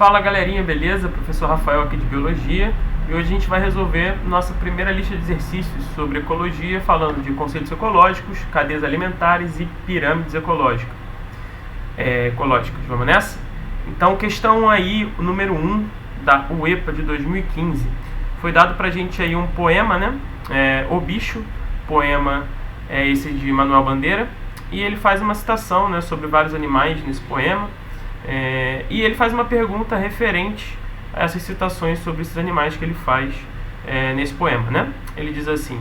Fala galerinha, beleza? Professor Rafael aqui de Biologia, e hoje a gente vai resolver nossa primeira lista de exercícios sobre ecologia, falando de conceitos ecológicos, cadeias alimentares e pirâmides ecológicas. Vamos nessa? Então, questão aí, o número 1 da UEPA de 2015. Foi dado pra gente aí um poema, né? O Bicho, poema esse de Manuel Bandeira, e ele faz uma citação, né, sobre vários animais nesse poema. E ele faz uma pergunta referente a essas citações sobre esses animais que ele faz nesse poema, né? Ele diz assim: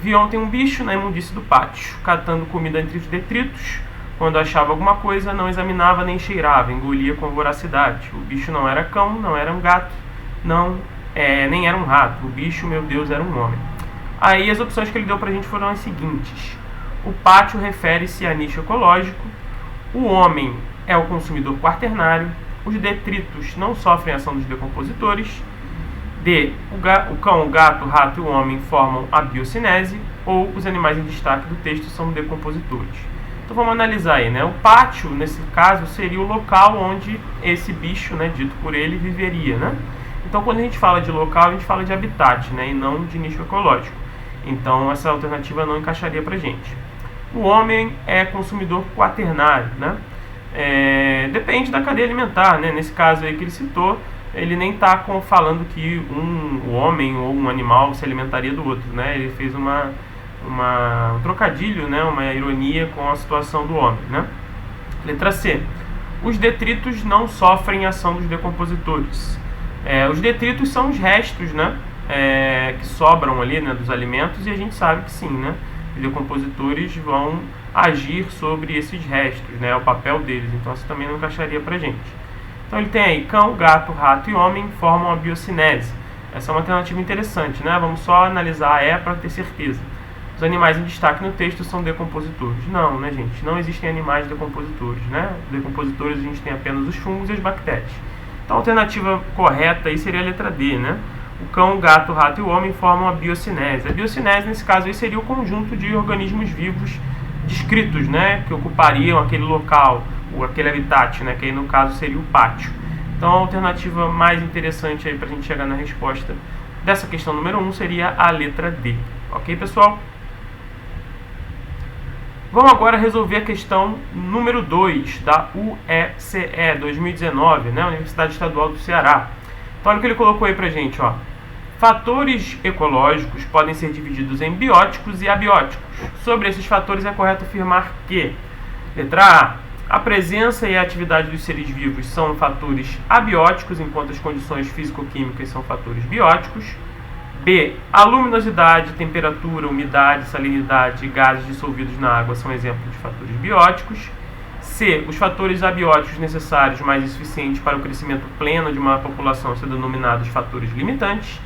vi ontem um bicho na imundície do pátio, catando comida entre os detritos. Quando achava alguma coisa, não examinava nem cheirava, engolia com voracidade. O bicho não era cão, não era um gato, nem era um rato. O bicho, meu Deus, era um homem. Aí as opções que ele deu pra gente foram as seguintes: o pátio refere-se a nicho ecológico, o homem é o consumidor quaternário, os detritos não sofrem ação dos decompositores, D, o cão, o gato, o rato e o homem formam a biocinese, ou os animais em destaque do texto são decompositores. Então vamos analisar aí, né? O pátio, nesse caso, seria o local onde esse bicho, né, dito por ele, viveria, né? Então quando a gente fala de local, a gente fala de habitat, né, e não de nicho ecológico. Então essa alternativa não encaixaria pra gente. O homem é consumidor quaternário, né? Depende da cadeia alimentar, né? Nesse caso aí que ele citou, ele nem está falando que um homem ou um animal se alimentaria do outro, né? Ele fez um trocadilho, né? Uma ironia com a situação do homem, né? Letra C. Os detritos não sofrem ação dos decompositores. Os detritos são os restos, né? Que sobram ali, né, dos alimentos, e a gente sabe que sim, né? Os decompositores vão agir sobre esses restos, né? O papel deles. Então isso também não encaixaria pra gente. Então ele tem aí cão, gato, rato e homem formam a biocinese. Essa é uma alternativa interessante, né? Vamos só analisar a E para ter certeza. Os animais em destaque no texto são decompositores. Não, né, gente? Não existem animais decompositores, né? Decompositores a gente tem apenas os fungos e as bactérias. Então a alternativa correta aí seria a letra D, né? O cão, o gato, o rato e o homem formam a biocinese. A biocinese, nesse caso, aí seria o conjunto de organismos vivos descritos, né, que ocupariam aquele local, ou aquele habitat, né, que aí no caso seria o pátio. Então a alternativa mais interessante aí para a gente chegar na resposta dessa questão número 1 seria a letra D. Ok, pessoal? Vamos agora resolver a questão número 2 da UECE 2019, né, Universidade Estadual do Ceará. Então olha o que ele colocou aí pra gente, ó. Fatores ecológicos podem ser divididos em bióticos e abióticos. Sobre esses fatores é correto afirmar que: letra A presença e a atividade dos seres vivos são fatores abióticos, enquanto as condições físico-químicas são fatores bióticos. B, a luminosidade, temperatura, umidade, salinidade e gases dissolvidos na água são exemplos de fatores bióticos. C, os fatores abióticos necessários, mas insuficientes para o crescimento pleno de uma população são denominados fatores limitantes.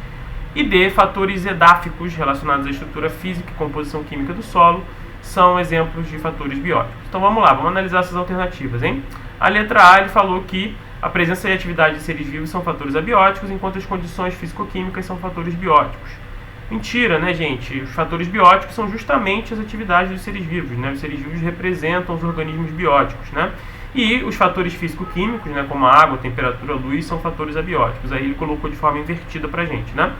E D, fatores edáficos relacionados à estrutura física e composição química do solo são exemplos de fatores bióticos. Então vamos lá, vamos analisar essas alternativas, hein? A letra A, ele falou que a presença e a atividade de seres vivos são fatores abióticos, enquanto as condições físico-químicas são fatores bióticos. Mentira, né, gente? Os fatores bióticos são justamente as atividades dos seres vivos, né? Os seres vivos representam os organismos bióticos, né? E os fatores físico-químicos, né, como a água, temperatura, luz, são fatores abióticos. Aí ele colocou de forma invertida pra gente, né?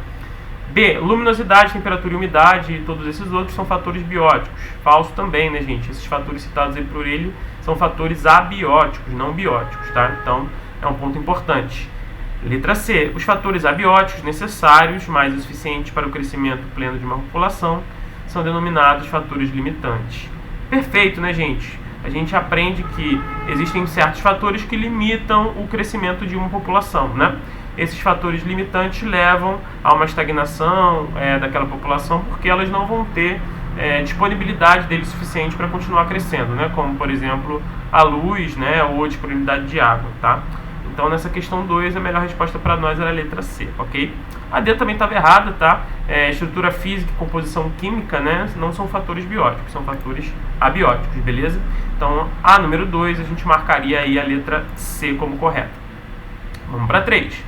B, luminosidade, temperatura e umidade e todos esses outros são fatores bióticos. Falso também, né, gente? Esses fatores citados aí por ele são fatores abióticos, não bióticos, tá? Então, é um ponto importante. Letra C, os fatores abióticos necessários, mas o suficiente para o crescimento pleno de uma população, são denominados fatores limitantes. Perfeito, né, gente? A gente aprende que existem certos fatores que limitam o crescimento de uma população, né? Esses fatores limitantes levam a uma estagnação daquela população, porque elas não vão ter disponibilidade dele suficiente para continuar crescendo, né? Como, por exemplo, a luz, né? Ou a disponibilidade de água, tá? Então, nessa questão 2, a melhor resposta para nós era a letra C, ok? A D também estava errada, tá? Estrutura física e composição química, né? Não são fatores bióticos, são fatores abióticos, beleza? Então, a número 2, a gente marcaria aí a letra C como correta. Vamos para 3.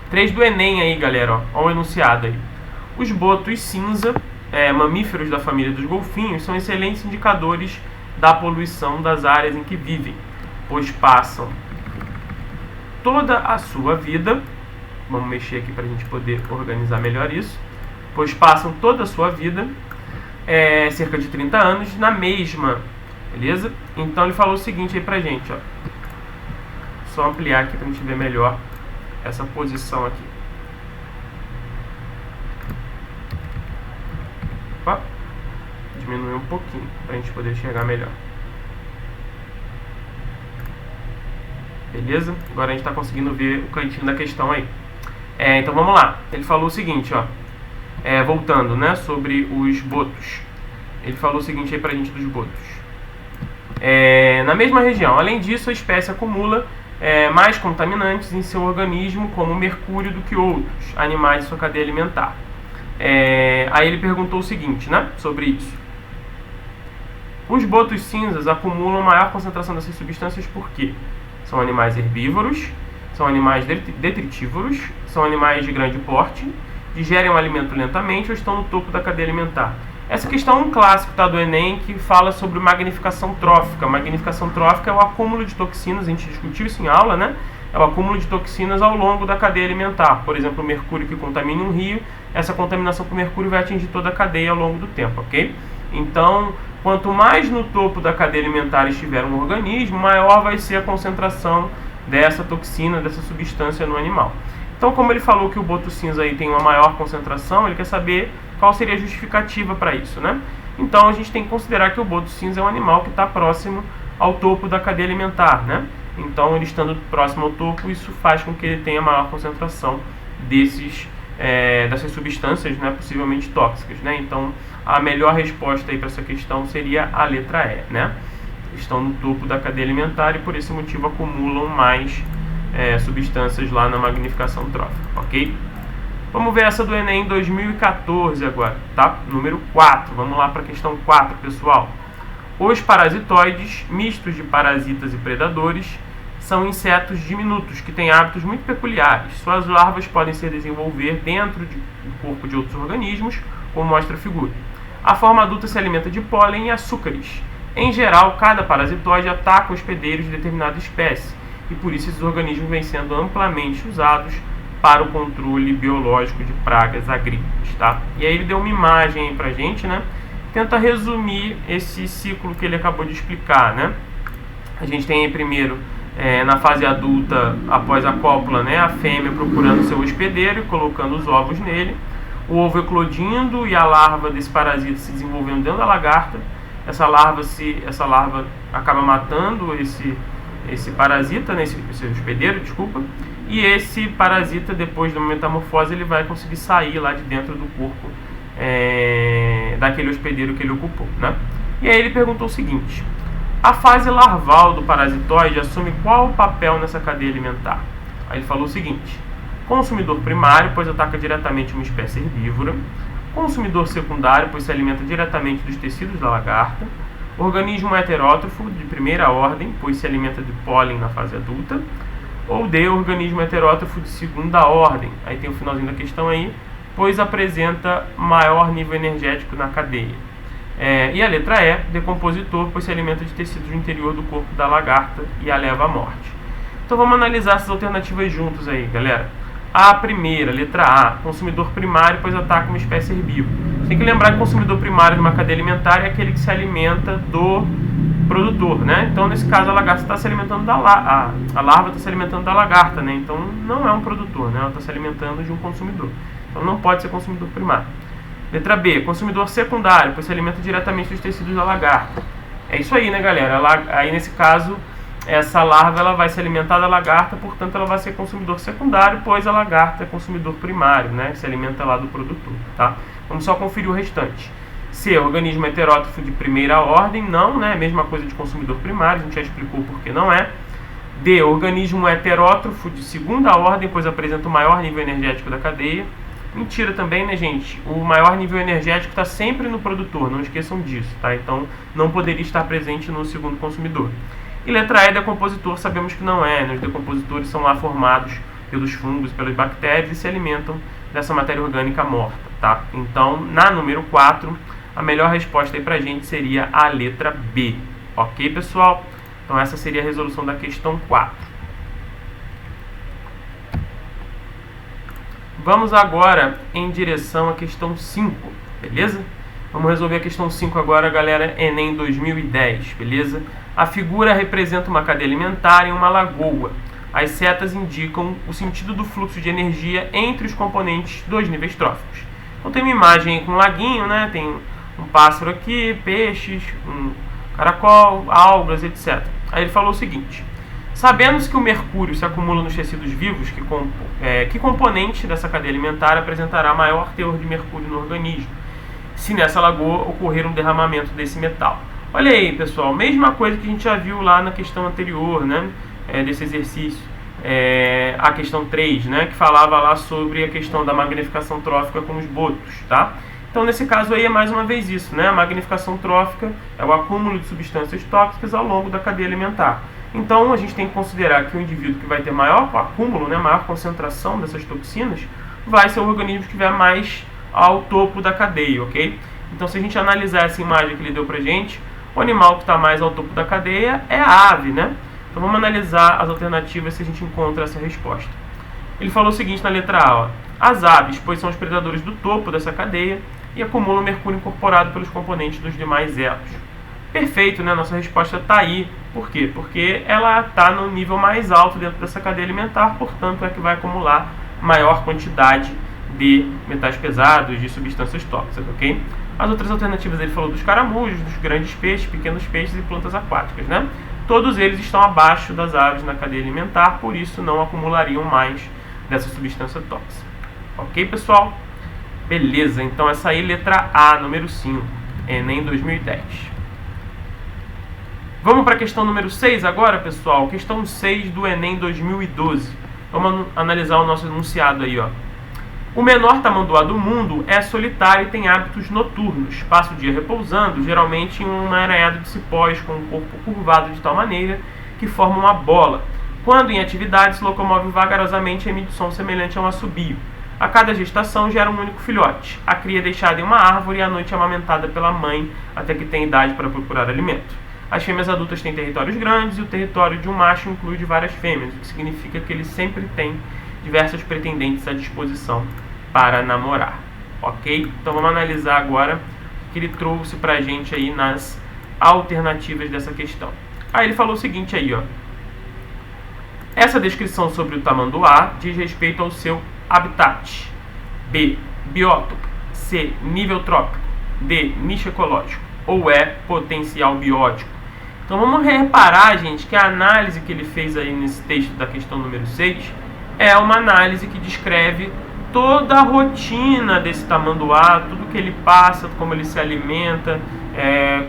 3 do Enem aí, galera, ó. Olha o enunciado aí. Os botos cinza, mamíferos da família dos golfinhos, são excelentes indicadores da poluição das áreas em que vivem, pois passam toda a sua vida, vamos mexer aqui para a gente poder organizar melhor isso, pois passam toda a sua vida, cerca de 30 anos, na mesma, beleza? Então ele falou o seguinte aí pra gente, ó. Só ampliar aqui pra gente ver melhor essa posição aqui. Opa, diminuir um pouquinho pra gente poder enxergar melhor. Beleza? Agora a gente está conseguindo ver o cantinho da questão aí. Então vamos lá. Ele falou o seguinte, ó. Voltando, né, sobre os botos. Ele falou o seguinte aí pra gente dos botos. Na mesma região. Além disso, a espécie acumula mais contaminantes em seu organismo, como mercúrio, do que outros animais de sua cadeia alimentar. Aí ele perguntou o seguinte, né, sobre isso. Os botos cinzas acumulam maior concentração dessas substâncias por quê? São animais herbívoros, são animais detritívoros, são animais de grande porte, digerem o alimento lentamente ou estão no topo da cadeia alimentar. Essa questão é um clássico, tá, do Enem, que fala sobre magnificação trófica. Magnificação trófica é o acúmulo de toxinas, a gente discutiu isso em aula, né? É o acúmulo de toxinas ao longo da cadeia alimentar. Por exemplo, o mercúrio que contamina um rio, essa contaminação com mercúrio vai atingir toda a cadeia ao longo do tempo, ok? Então, quanto mais no topo da cadeia alimentar estiver um organismo, maior vai ser a concentração dessa toxina, dessa substância no animal. Então, como ele falou que o boto cinza aí tem uma maior concentração, ele quer saber qual seria a justificativa para isso, né? Então, a gente tem que considerar que o boto cinza é um animal que está próximo ao topo da cadeia alimentar, né? Então, ele estando próximo ao topo, isso faz com que ele tenha maior concentração dessas substâncias, né, possivelmente tóxicas, né? Então, a melhor resposta aí para essa questão seria a letra E, né? Estão no topo da cadeia alimentar e por esse motivo acumulam mais substâncias lá na magnificação trófica, ok? Vamos ver essa do Enem 2014 agora, tá? Número 4, vamos lá para a questão 4, pessoal. Os parasitoides, mistos de parasitas e predadores, são insetos diminutos que têm hábitos muito peculiares. Suas larvas podem se desenvolver dentro do corpo de outros organismos, como mostra a figura. A forma adulta se alimenta de pólen e açúcares. Em geral, cada parasitoide ataca hospedeiros de determinada espécie, e por isso esses organismos vêm sendo amplamente usados para o controle biológico de pragas agrícolas, tá? E aí ele deu uma imagem aí pra gente, né? Tenta resumir esse ciclo que ele acabou de explicar, né? A gente tem aí primeiro, na fase adulta, após a cópula, né, a fêmea procurando seu hospedeiro e colocando os ovos nele, o ovo eclodindo e a larva desse parasita se desenvolvendo dentro da lagarta. Essa larva acaba matando esse parasita, né, esse hospedeiro, desculpa, e esse parasita, depois de uma metamorfose, ele vai conseguir sair lá de dentro do corpo daquele hospedeiro que ele ocupou, né? E aí ele perguntou o seguinte: a fase larval do parasitoide assume qual papel nessa cadeia alimentar? Aí ele falou o seguinte: consumidor primário, pois ataca diretamente uma espécie herbívora; consumidor secundário, pois se alimenta diretamente dos tecidos da lagarta; organismo heterótrofo de primeira ordem, pois se alimenta de pólen na fase adulta; ou D, organismo heterótrofo de segunda ordem, aí tem o finalzinho da questão aí, pois apresenta maior nível energético na cadeia. E a letra E, decompositor, pois se alimenta de tecidos do interior do corpo da lagarta e a leva à morte. Então vamos analisar essas alternativas juntos aí, galera. A primeira, letra A, consumidor primário, pois ataca uma espécie herbívora. Você tem que lembrar que o consumidor primário numa cadeia alimentar é aquele que se alimenta do produtor, né? Então, nesse caso, a lagarta está se alimentando a larva está se alimentando da lagarta, né? Então, não é um produtor, né? Ela está se alimentando de um consumidor. Então, não pode ser consumidor primário. Letra B, consumidor secundário, pois se alimenta diretamente dos tecidos da lagarta. É isso aí, né, galera? Aí, nesse caso, essa larva ela vai se alimentar da lagarta, portanto, ela vai ser consumidor secundário, pois a lagarta é consumidor primário, né? Que se alimenta lá do produtor, tá? Vamos só conferir o restante. C, organismo heterótrofo de primeira ordem, não, né? Mesma coisa de consumidor primário, a gente já explicou por que não é. D, organismo heterótrofo de segunda ordem, pois apresenta o maior nível energético da cadeia. Mentira também, né, gente? O maior nível energético está sempre no produtor, não esqueçam disso, tá? Então, não poderia estar presente no segundo consumidor. E letra E, decompositor, sabemos que não é, né? Os decompositores são lá formados pelos fungos, pelas bactérias e se alimentam dessa matéria orgânica morta, tá? Então, na número 4, a melhor resposta aí pra gente seria a letra B. Ok, pessoal? Então, essa seria a resolução da questão 4. Vamos agora em direção à questão 5, beleza? Vamos resolver a questão 5 agora, galera, Enem 2010, beleza? A figura representa uma cadeia alimentar em uma lagoa. As setas indicam o sentido do fluxo de energia entre os componentes dos níveis tróficos. Então tem uma imagem com um laguinho, né? Tem um pássaro aqui, peixes, um caracol, algas, etc. Aí ele falou o seguinte: sabendo-se que o mercúrio se acumula nos tecidos vivos, que componente dessa cadeia alimentar apresentará maior teor de mercúrio no organismo, se nessa lagoa ocorrer um derramamento desse metal? Olha aí, pessoal, mesma coisa que a gente já viu lá na questão anterior, né, desse exercício, a questão 3, né, que falava lá sobre a questão da magnificação trófica com os botos, tá? Então, nesse caso aí é mais uma vez isso, né? A magnificação trófica é o acúmulo de substâncias tóxicas ao longo da cadeia alimentar. Então, a gente tem que considerar que o indivíduo que vai ter maior acúmulo, né, maior concentração dessas toxinas, vai ser o organismo que estiver mais ao topo da cadeia, ok? Então, se a gente analisar essa imagem que ele deu pra gente, o animal que está mais ao topo da cadeia é a ave, né? Então, vamos analisar as alternativas se a gente encontra essa resposta. Ele falou o seguinte na letra A, ó: as aves, pois são os predadores do topo dessa cadeia e acumulam mercúrio incorporado pelos componentes dos demais elos. Perfeito, né? Nossa resposta está aí. Por quê? Porque ela está no nível mais alto dentro dessa cadeia alimentar, portanto é que vai acumular maior quantidade de metais pesados, de substâncias tóxicas, ok? As outras alternativas ele falou dos caramujos, dos grandes peixes, pequenos peixes e plantas aquáticas, né? Todos eles estão abaixo das aves na cadeia alimentar, por isso não acumulariam mais dessa substância tóxica. Ok, pessoal? Beleza, então essa aí, letra A, número 5, Enem 2010. Vamos para a questão número 6 agora, pessoal. Questão 6 do Enem 2012. Vamos analisar o nosso enunciado aí, ó. O menor tamanduá do mundo é solitário e tem hábitos noturnos. Passa o dia repousando, geralmente em um emaranhado de cipós com o corpo curvado de tal maneira que forma uma bola. Quando em atividade, se locomove vagarosamente e emite som semelhante a um assobio. A cada gestação gera um único filhote. A cria é deixada em uma árvore e à noite é amamentada pela mãe até que tem idade para procurar alimento. As fêmeas adultas têm territórios grandes e o território de um macho inclui de várias fêmeas, o que significa que ele sempre tem diversas pretendentes à disposição para namorar. Ok? Então vamos analisar agora o que ele trouxe para a gente aí nas alternativas dessa questão. Aí ele falou o seguinte aí, ó. Essa descrição sobre o tamanduá diz respeito ao seu habitat. B, biótopo. C, nível trópico. D, nicho ecológico. Ou E, potencial biótico. Então vamos reparar, gente, que a análise que ele fez aí nesse texto da questão número 6 é uma análise que descreve toda a rotina desse tamanduá, tudo que ele passa, como ele se alimenta,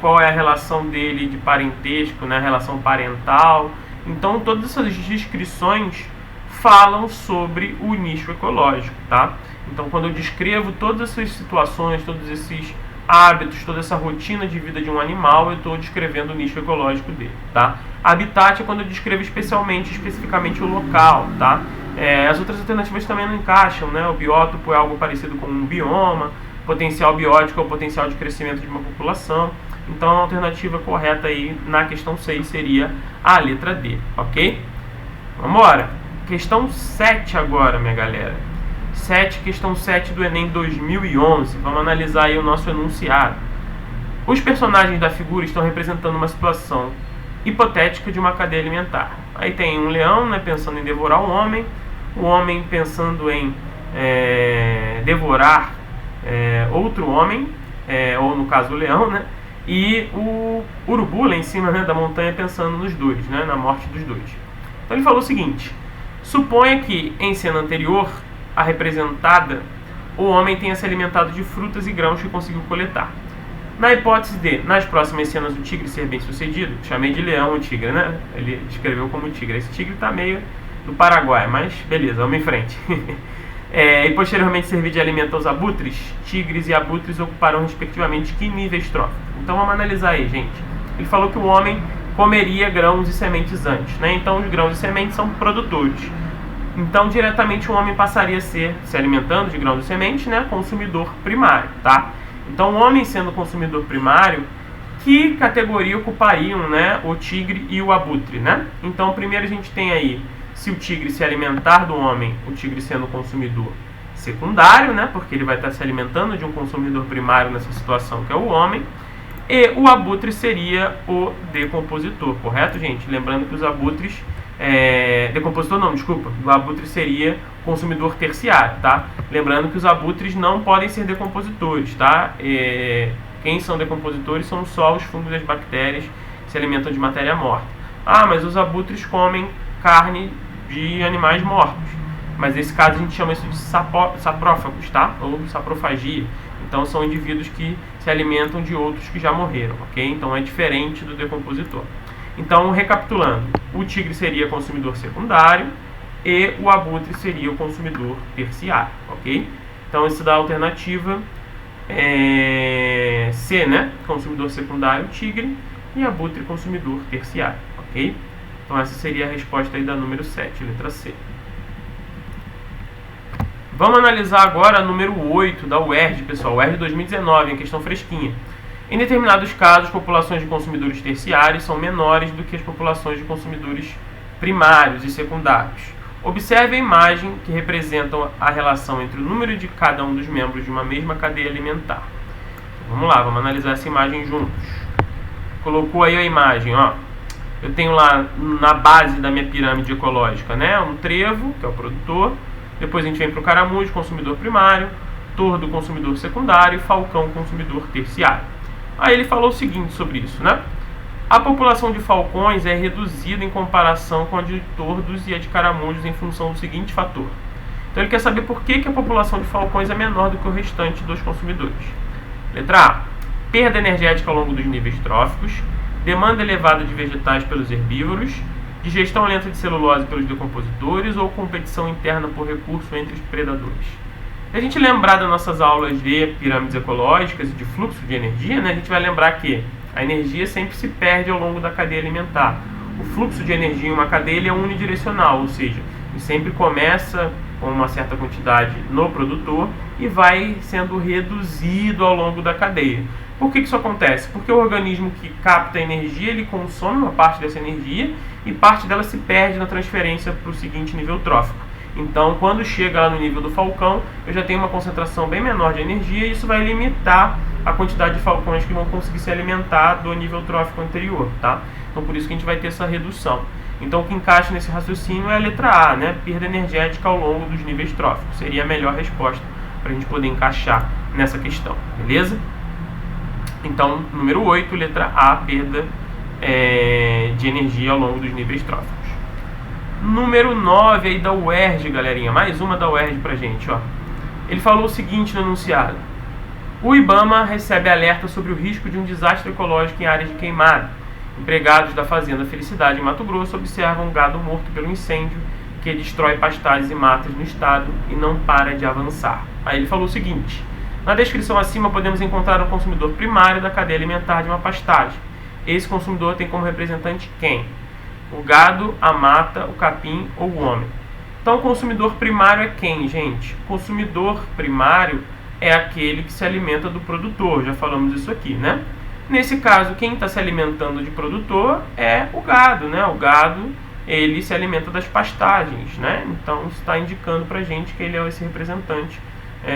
qual é a relação dele de parentesco, né, a relação parental. Então todas essas descrições falam sobre o nicho ecológico, tá? Então quando eu descrevo todas essas situações, todos esses hábitos, toda essa rotina de vida de um animal, eu estou descrevendo o nicho ecológico dele, tá? Habitat é quando eu descrevo especificamente o local, tá? As outras alternativas também não encaixam, né? O biótopo é algo parecido com um bioma, potencial biótico é o potencial de crescimento de uma população. Então a alternativa correta aí na questão 6 seria a letra D, ok? Vamos embora. Questão 7 agora, minha galera. Questão 7 do Enem 2011. Vamos analisar aí o nosso enunciado. Os personagens da figura estão representando uma situação hipotética de uma cadeia alimentar. Aí tem um leão, né, pensando em devorar um homem, o homem pensando em devorar outro homem, ou no caso o leão, né, e o urubu lá em cima, né, da montanha pensando nos dois, né, na morte dos dois. Então ele falou o seguinte: suponha que em cena anterior a representada, o homem tenha se alimentado de frutas e grãos que conseguiu coletar. Na hipótese de, nas próximas cenas, o tigre ser bem sucedido, chamei de leão o tigre, né? Ele descreveu como tigre. Esse tigre tá meio do Paraguai, mas beleza, vamos em frente. E posteriormente servir de alimento aos abutres, tigres e abutres ocuparão respectivamente que níveis tróficos. Então vamos analisar aí, gente. Ele falou que o homem comeria grãos e sementes antes, né? Então os grãos e sementes são produtores. Então, diretamente o homem passaria a ser, se alimentando de grãos e sementes, né, consumidor primário, tá? Então, o homem sendo consumidor primário, que categoria ocupariam, né, o tigre e o abutre, né? Então, primeiro a gente tem aí, se o tigre se alimentar do homem, o tigre sendo consumidor, secundário, né, porque ele vai estar se alimentando de um consumidor primário nessa situação, que é o homem, e o abutre seria o decompositor, correto, gente? Lembrando que os abutres... decompositor não, desculpa. O abutre seria consumidor terciário, tá? Lembrando que os abutres não podem ser decompositores, tá? Quem são decompositores são só os fungos e as bactérias que se alimentam de matéria morta. Ah, mas os abutres comem carne de animais mortos. Mas nesse caso a gente chama isso de saprófagos, tá? Ou saprofagia. Então são indivíduos que se alimentam de outros que já morreram, ok? Então é diferente do decompositor. Então, recapitulando, o tigre seria consumidor secundário e o abutre seria o consumidor terciário, ok? Então, isso dá a alternativa C, né? Consumidor secundário, tigre, e abutre, consumidor terciário, ok? Então, essa seria a resposta aí da número 7, letra C. Vamos analisar agora a número 8 da UERJ, pessoal, UERJ 2019, em questão fresquinha. Em determinados casos, populações de consumidores terciários são menores do que as populações de consumidores primários e secundários. Observe a imagem que representa a relação entre o número de cada um dos membros de uma mesma cadeia alimentar. Vamos lá, vamos analisar essa imagem juntos. Colocou aí a imagem, ó. Eu tenho lá na base da minha pirâmide ecológica, né, um trevo, que é o produtor. Depois a gente vem para o caramujo, consumidor primário, tordo, consumidor secundário, e falcão, consumidor terciário. Aí ele falou o seguinte sobre isso, né? A população de falcões é reduzida em comparação com a de tordos e a de caramujos em função do seguinte fator. Então ele quer saber por que a população de falcões é menor do que o restante dos consumidores. Letra A. Perda energética ao longo dos níveis tróficos, demanda elevada de vegetais pelos herbívoros, digestão lenta de celulose pelos decompositores ou competição interna por recurso entre os predadores. Se a gente lembrar das nossas aulas de pirâmides ecológicas e de fluxo de energia, né, a gente vai lembrar que a energia sempre se perde ao longo da cadeia alimentar. O fluxo de energia em uma cadeia ele é unidirecional, ou seja, ele sempre começa com uma certa quantidade no produtor e vai sendo reduzido ao longo da cadeia. Por que isso acontece? Porque o organismo que capta a energia, ele consome uma parte dessa energia e parte dela se perde na transferência para o seguinte nível trófico. Então, quando chega lá no nível do falcão, eu já tenho uma concentração bem menor de energia e isso vai limitar a quantidade de falcões que vão conseguir se alimentar do nível trófico anterior, tá? Então, por isso que a gente vai ter essa redução. Então, o que encaixa nesse raciocínio é a letra A, né? Perda energética ao longo dos níveis tróficos. Seria a melhor resposta para a gente poder encaixar nessa questão, beleza? Então, número 8, letra A, perda de energia ao longo dos níveis tróficos. Número 9 aí da UERJ, galerinha. Mais uma da UERJ pra gente, ó. Ele falou o seguinte no enunciado. O IBAMA recebe alerta sobre o risco de um desastre ecológico em áreas de queimada. Empregados da Fazenda Felicidade em Mato Grosso observam gado morto pelo incêndio que destrói pastagens e matas no estado e não para de avançar. Aí ele falou o seguinte. Na descrição acima podemos encontrar um consumidor primário da cadeia alimentar de uma pastagem. Esse consumidor tem como representante quem? O gado, a mata, o capim ou o homem. Então, o consumidor primário é quem, gente? O consumidor primário é aquele que se alimenta do produtor. Já falamos isso aqui, né? Nesse caso, quem está se alimentando de produtor é o gado, né? O gado, ele se alimenta das pastagens, né? Então, isso está indicando para a gente que ele é esse representante,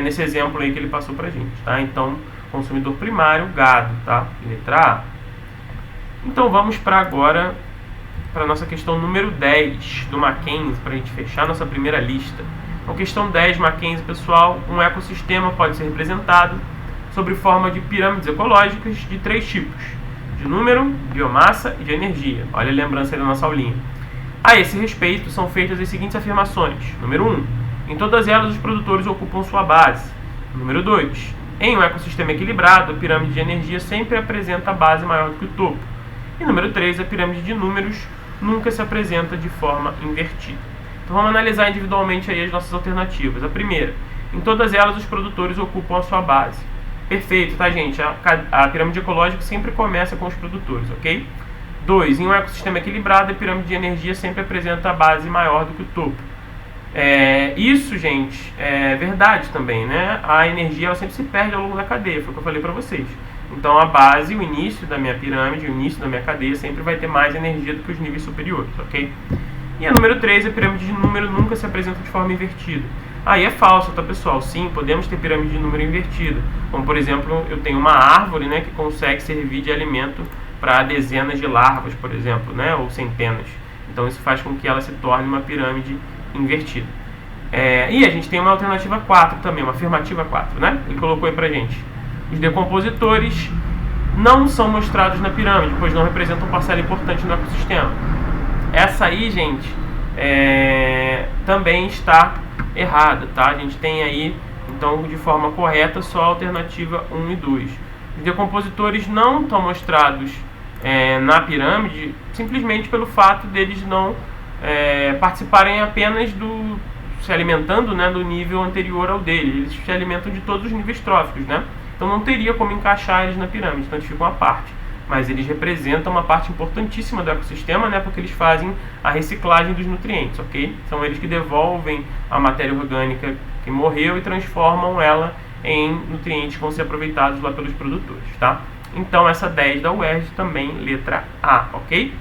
nesse exemplo aí que ele passou para a gente, tá? Então, consumidor primário, gado, tá? Letra A. Então, vamos para agora para a nossa questão número 10 do Mackenzie, para a gente fechar nossa primeira lista. Então, questão 10, Mackenzie, pessoal, um ecossistema pode ser representado sob forma de pirâmides ecológicas de 3 tipos, de número, biomassa e de energia. Olha a lembrança aí da nossa aulinha. A esse respeito, são feitas as seguintes afirmações. Número 1, em todas elas os produtores ocupam sua base. Número 2, em um ecossistema equilibrado, a pirâmide de energia sempre apresenta a base maior do que o topo. E número 3, a pirâmide de números nunca se apresenta de forma invertida. Então vamos analisar individualmente aí as nossas alternativas. A primeira, em todas elas os produtores ocupam a sua base. Perfeito, tá, gente? A pirâmide ecológica sempre começa com os produtores, ok? 2, em um ecossistema equilibrado, a pirâmide de energia sempre apresenta a base maior do que o topo. Isso, gente, é verdade também, né? A energia ela sempre se perde ao longo da cadeia, foi o que eu falei para vocês. Então a base, o início da minha pirâmide, o início da minha cadeia sempre vai ter mais energia do que os níveis superiores, ok? E a número 3, a pirâmide de número nunca se apresenta de forma invertida. Aí é falso, tá, pessoal? Sim, podemos ter pirâmide de número invertida. Como, por exemplo, eu tenho uma árvore, né, que consegue servir de alimento para dezenas de larvas, por exemplo, né, ou centenas. Então isso faz com que ela se torne uma pirâmide invertida. E a gente tem uma alternativa 4 também, uma afirmativa 4, né? Ele colocou aí pra gente. Os decompositores não são mostrados na pirâmide, pois não representam parcela importante no ecossistema. Essa aí, gente, também está errada, tá? A gente tem aí, então, de forma correta, só a alternativa 1 e 2. Os decompositores não estão mostrados na pirâmide simplesmente pelo fato deles não participarem apenas se alimentando, né, do nível anterior ao dele. Eles se alimentam de todos os níveis tróficos, né? Então não teria como encaixar eles na pirâmide, então eles ficam à parte. Mas eles representam uma parte importantíssima do ecossistema, né, porque eles fazem a reciclagem dos nutrientes, ok? São eles que devolvem a matéria orgânica que morreu e transformam ela em nutrientes que vão ser aproveitados lá pelos produtores, tá? Então essa 10 da UERJ também letra A, ok?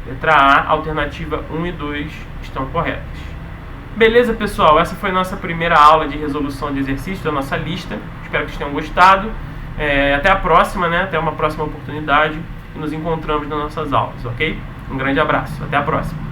Letra A, alternativa 1 e 2 estão corretas. Beleza, pessoal? Essa foi a nossa primeira aula de resolução de exercícios da nossa lista. Espero que vocês tenham gostado. Até a próxima, né? Até uma próxima oportunidade. E nos encontramos nas nossas aulas, ok? Um grande abraço. Até a próxima.